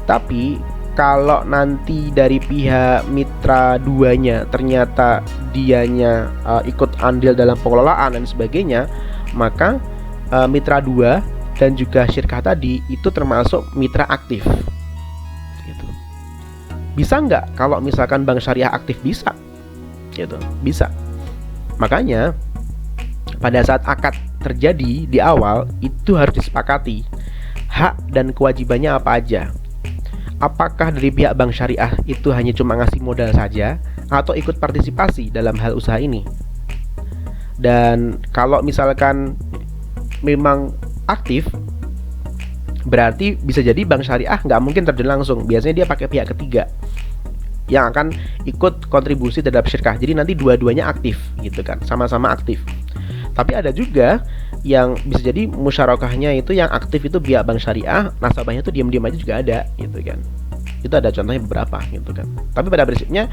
S1: Tapi kalau nanti dari pihak mitra duanya ternyata dianya ikut andil dalam pengelolaan dan sebagainya, maka mitra dua dan juga syirkah tadi itu termasuk mitra aktif gitu. Bisa nggak kalau misalkan bank syariah aktif? Bisa gitu, bisa. Makanya pada saat akad terjadi di awal itu harus disepakati hak dan kewajibannya apa aja. Apakah dari pihak bank syariah itu hanya cuma ngasih modal saja atau ikut partisipasi dalam hal usaha ini. Dan kalau misalkan memang aktif, berarti bisa jadi bank syariah nggak mungkin terjun langsung. Biasanya dia pakai pihak ketiga yang akan ikut kontribusi terhadap syirkah. Jadi nanti dua-duanya aktif gitu kan, sama-sama aktif. Tapi ada juga yang bisa jadi musyarakahnya itu yang aktif itu pihak bank syariah, nasabahnya itu diam-diam aja juga ada gitu kan. Itu ada contohnya beberapa gitu kan. Tapi pada prinsipnya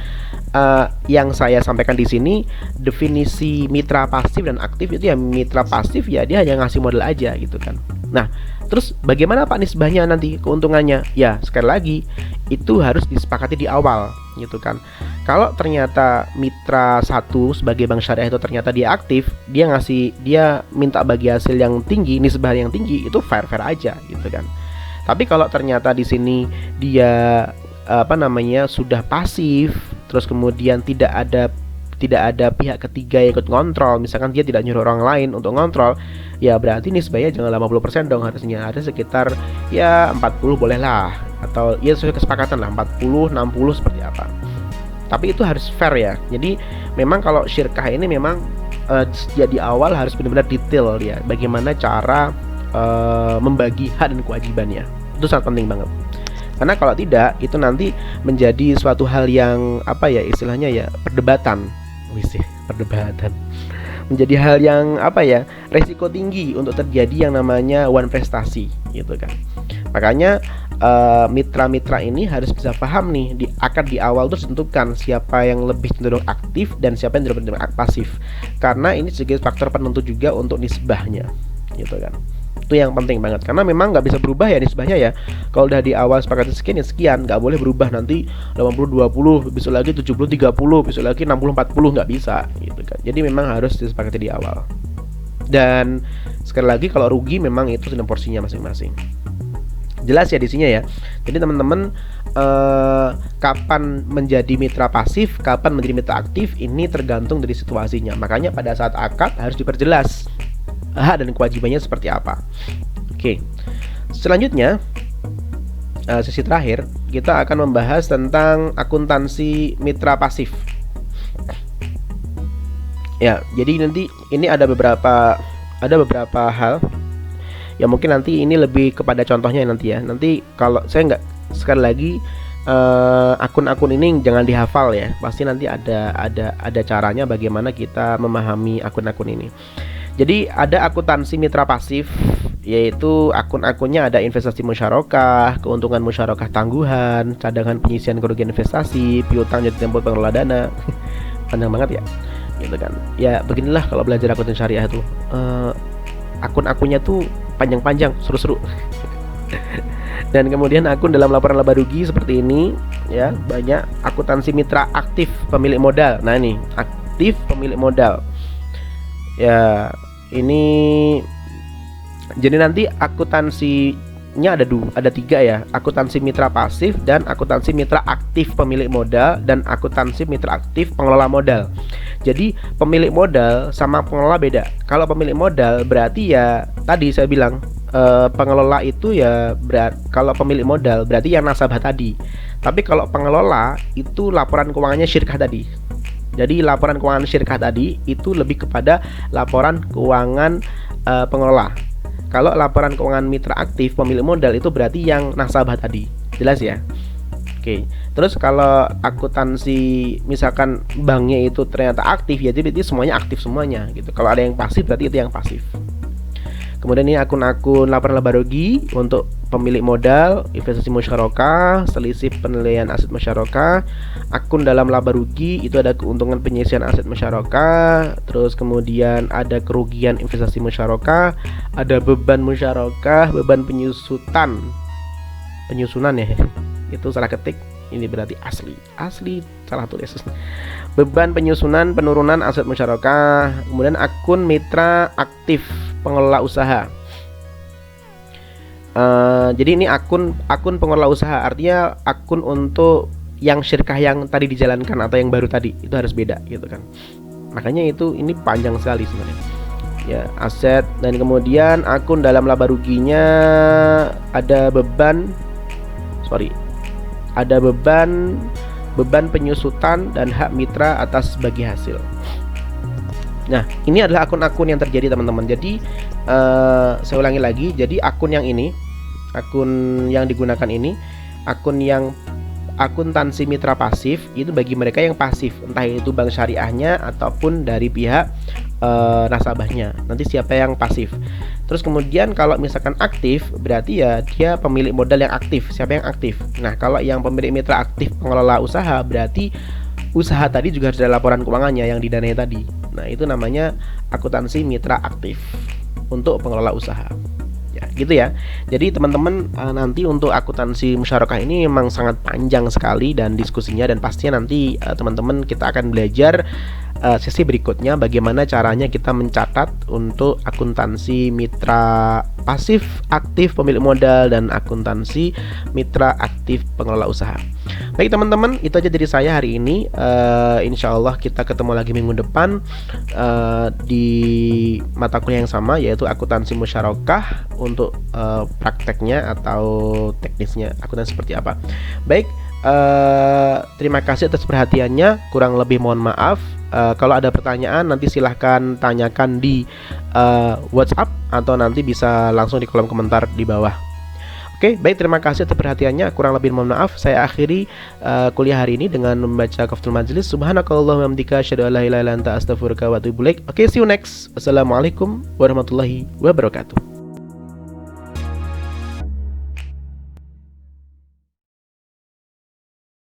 S1: yang saya sampaikan di sini, definisi mitra pasif dan aktif itu ya, mitra pasif ya dia hanya ngasih modal aja gitu kan. Nah, terus bagaimana Pak nisbahnya nanti, keuntungannya? Ya, sekali lagi itu harus disepakati di awal gitu kan. Kalau ternyata mitra satu sebagai bank syariah itu ternyata dia aktif, dia minta bagi hasil yang tinggi, nisbah yang tinggi, itu fair-fair aja gitu kan. Tapi kalau ternyata di sini dia sudah pasif, terus kemudian tidak ada pihak ketiga yang ikut ngontrol, misalkan dia tidak nyuruh orang lain untuk ngontrol, ya berarti nisbahnya jangan 50% dong, harusnya ada sekitar ya 40 boleh lah, atau ya sesuai kesepakatan lah 40, 60 seperti apa. Tapi itu harus fair ya. Jadi memang kalau syirkah ini memang sejak di awal harus benar-benar detail ya, bagaimana cara membagi hak dan kewajibannya. Itu sangat penting banget. Karena kalau tidak, itu nanti menjadi suatu hal yang istilahnya ya, perdebatan. Menjadi hal yang resiko tinggi untuk terjadi yang namanya one prestasi gitu kan. Makanya mitra-mitra ini harus bisa paham nih, di akad di awal terus tentukan siapa yang lebih cenderung aktif dan siapa yang cenderung pasif. Karena ini sebagai faktor penentu juga untuk nisbahnya gitu kan. Itu yang penting banget, karena memang nggak bisa berubah ya nisbahnya ya. Kalau udah di awal sepakati sekian ya sekian, nggak boleh berubah nanti 80-20, besok lagi 70-30, besok lagi 60-40, nggak bisa gitu kan. Jadi memang harus disepakati di awal. Dan sekali lagi kalau rugi memang itu sudah porsinya masing-masing. Jelas ya di sini ya. Jadi teman-teman kapan menjadi mitra pasif, kapan menjadi mitra aktif, ini tergantung dari situasinya. Makanya pada saat akad harus diperjelas hak dan kewajibannya seperti apa. Oke. Selanjutnya sesi terakhir kita akan membahas tentang akuntansi mitra pasif. Ya, jadi nanti ini ada beberapa hal ya, mungkin nanti ini lebih kepada contohnya nanti ya. Nanti kalau saya nggak, sekali lagi akun-akun ini jangan dihafal ya. Pasti nanti ada caranya bagaimana kita memahami akun-akun ini. Jadi ada akuntansi mitra pasif, yaitu akun-akunnya ada investasi musyarakah, keuntungan musyarakah tangguhan, cadangan penyisian kerugian investasi, piutang jatuh tempo pengelola dana. Panjang banget ya, gitu kan. Ya beginilah kalau belajar akuntansi syariah itu, akun-akunnya tuh panjang-panjang, seru-seru. Dan kemudian akun dalam laporan laba rugi seperti ini ya, banyak. Akuntansi mitra aktif pemilik modal. Nah ini aktif pemilik modal ya, ini jadi nanti akuntansinya ada tiga ya, akuntansi mitra pasif dan akuntansi mitra aktif pemilik modal dan akuntansi mitra aktif pengelola modal. Jadi pemilik modal sama pengelola beda. Kalau pemilik modal berarti ya tadi saya bilang pengelola itu ya kalau pemilik modal berarti yang nasabah tadi. Tapi kalau pengelola itu laporan keuangannya syirkah tadi. Jadi laporan keuangan syirkah tadi itu lebih kepada laporan keuangan pengelola. Kalau laporan keuangan mitra aktif pemilik modal itu berarti yang nasabah tadi. Jelas ya? Oke. Terus kalau akuntansi misalkan banknya itu ternyata aktif ya, jadi semuanya aktif semuanya gitu. Kalau ada yang pasif berarti itu yang pasif. Kemudian ini akun-akun laporan laba rugi untuk pemilik modal, investasi musyarakah, selisih penilaian aset musyarakah, akun dalam laba rugi, itu ada keuntungan penyisian aset musyarakah, terus kemudian ada kerugian investasi musyarakah, ada beban musyarakah, beban penyusunan ya, itu salah ketik, ini berarti asli salah tulis. Beban penyusunan penurunan aset musyarakah, kemudian akun mitra aktif pengelola usaha. Jadi ini akun pengelola usaha, artinya akun untuk yang syirkah yang tadi dijalankan atau yang baru tadi itu harus beda gitu kan. Makanya ini panjang sekali sebenarnya. Ya, aset, dan kemudian akun dalam laba ruginya ada beban penyusutan dan hak mitra atas bagi hasil. Nah, ini adalah akun-akun yang terjadi teman-teman. Jadi saya ulangi lagi, jadi akun yang digunakan ini, akun yang akuntansi mitra pasif, itu bagi mereka yang pasif, entah itu bank syariahnya ataupun dari pihak nasabahnya. Nanti siapa yang pasif. Terus kemudian kalau misalkan aktif, berarti ya dia pemilik modal yang aktif. Siapa yang aktif? Nah, kalau yang pemilik mitra aktif pengelola usaha, berarti usaha tadi juga harus ada laporan keuangannya yang didanai tadi. Nah, itu namanya akuntansi mitra aktif untuk pengelola usaha. Ya, gitu ya. Jadi teman-teman, nanti untuk akuntansi musyarakah ini memang sangat panjang sekali dan diskusinya, dan pastinya nanti teman-teman kita akan belajar sesi berikutnya bagaimana caranya kita mencatat untuk akuntansi mitra pasif aktif pemilik modal dan akuntansi mitra aktif pengelola usaha. Baik teman-teman, itu aja dari saya hari ini. Insya Allah kita ketemu lagi minggu depan di mata kuliah yang sama, yaitu akuntansi musyarakah untuk prakteknya atau teknisnya akuntansi seperti apa. Baik, terima kasih atas perhatiannya. Kurang lebih mohon maaf. Kalau ada pertanyaan nanti silahkan tanyakan di WhatsApp atau nanti bisa langsung di kolom komentar di bawah. Oke, baik, terima kasih atas perhatiannya. Kurang lebih mohon maaf. Saya akhiri kuliah hari ini dengan membaca Kafatul Majlis. Subhanakallahumma wa bihamdika asyhadu an la ilaha illa anta astaghfiruka wa atubu ilaik. Oke, see you next. Assalamualaikum warahmatullahi wabarakatuh.